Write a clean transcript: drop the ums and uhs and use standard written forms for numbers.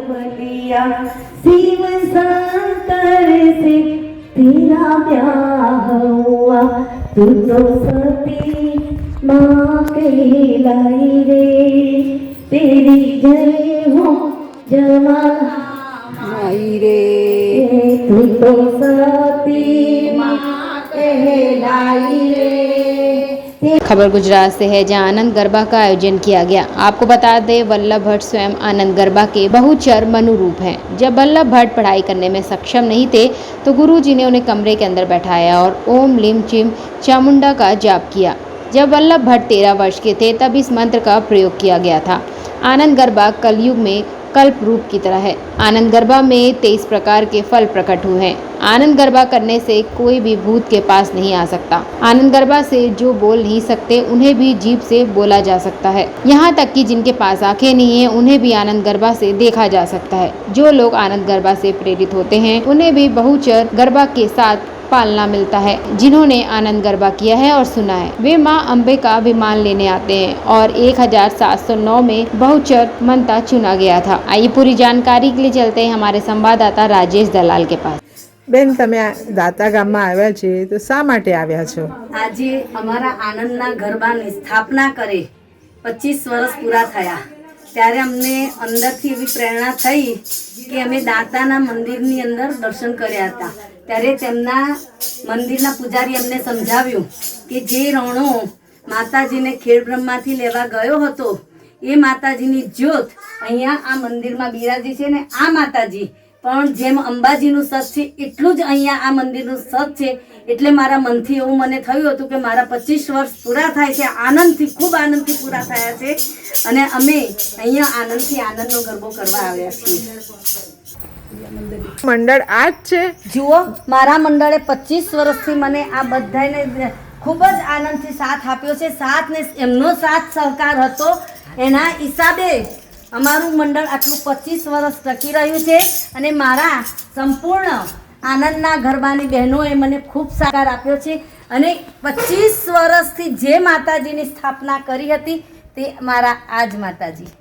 बलिया शिव शंकर से तेरा ब्याह हुआ, तू तो सती माँ कहलाई रे, तेरी जय हो जवान आई रे, तू तो सती माँ कहलाई रे। खबर गुजरात से है, जहां आनंद गरबा का आयोजन किया गया। आपको बता दें, वल्लभ भट्ट स्वयं आनंद गरबा के बहुचर मनुरूप हैं। जब वल्लभ भट्ट पढ़ाई करने में सक्षम नहीं थे तो गुरुजी ने उन्हें कमरे के अंदर बैठाया और ओम लीम चिम चामुंडा का जाप किया। जब वल्लभ भट्ट 13 वर्ष के थे तब इस मंत्र का प्रयोग किया गया था। आनंद गरबा कलयुग में कल्प रूप की तरह है। आनंद गरबा में 23 प्रकार के फल प्रकट हुए हैं। आनंद गरबा करने से कोई भी भूत के पास नहीं आ सकता। आनंद गरबा से जो बोल नहीं सकते उन्हें भी जीभ से बोला जा सकता है। यहाँ तक कि जिनके पास आंखें नहीं है उन्हें भी आनंद गरबा से देखा जा सकता है। जो लोग आनंद गरबा से प्रेरित होते हैं उन्हें भी बहुचर गरबा के साथ पालना मिलता है। जिन्होंने आनंद गरबा किया है और सुना है वे माँ अम्बे का अभिमान लेने आते हैं और 1709 में बहुचर मंता चुना गया था। आइए पूरी जानकारी के लिए चलते हैं हमारे संवाददाता राजेश दलाल के पास। बेन, તમે દાતા ગામમાં આવ્યા છે તો શા માટે આવ્યા છો? આજે અમારા આનંદના ગરબાની સ્થાપના કરે 25 વર્ષ પૂરા થયા ત્યારે અમને અંદરથી એવી પ્રેરણા થઈ કે અમે દાતાના મંદિરની અંદર દર્શન કર્યા હતા। ત્યારે તેમના મંદિરના પૂજારી અમને સમજાવ્યું કે જે રણો માતાજીને ખેડબ્રહ્માથી લેવા ગયો હતો એ માતાજીની જ્યોત અહીંયા આ મંદિરમાં બિરાજી છે ને આ માતાજી પણ જેમ અંબાજીનું સત છે એટલું જ અહીંયા આ મંદિરનું સત છે। એટલે મારા મનથી એવું મને થયું હતું કે મારા 25 વર્ષ પૂરા થાય છે, આનંદથી ખૂબ આનંદથી પૂરા થયા છે અને અમે અહીંયા આનંદથી આનંદનો ગરબો કરવા આવ્યા છીએ। મંડળ આ જ છે? જુઓ, મારા મંડળે 25 વર્ષથી મને આ બધાને ખૂબ જ આનંદથી સાથ આપ્યો છે। સાથ ને એમનો સાથ સહકાર હતો એના હિસાબે અમારું મંડળ આટલું 25 વર્ષ ટકી રહ્યું છે અને મારા સંપૂર્ણ આનંદના ગરબાની બહેનોએ મને ખૂબ સહકાર આપ્યો છે અને 25 વર્ષથી જે માતાજીની સ્થાપના કરી હતી તે મારા આજ માતાજી।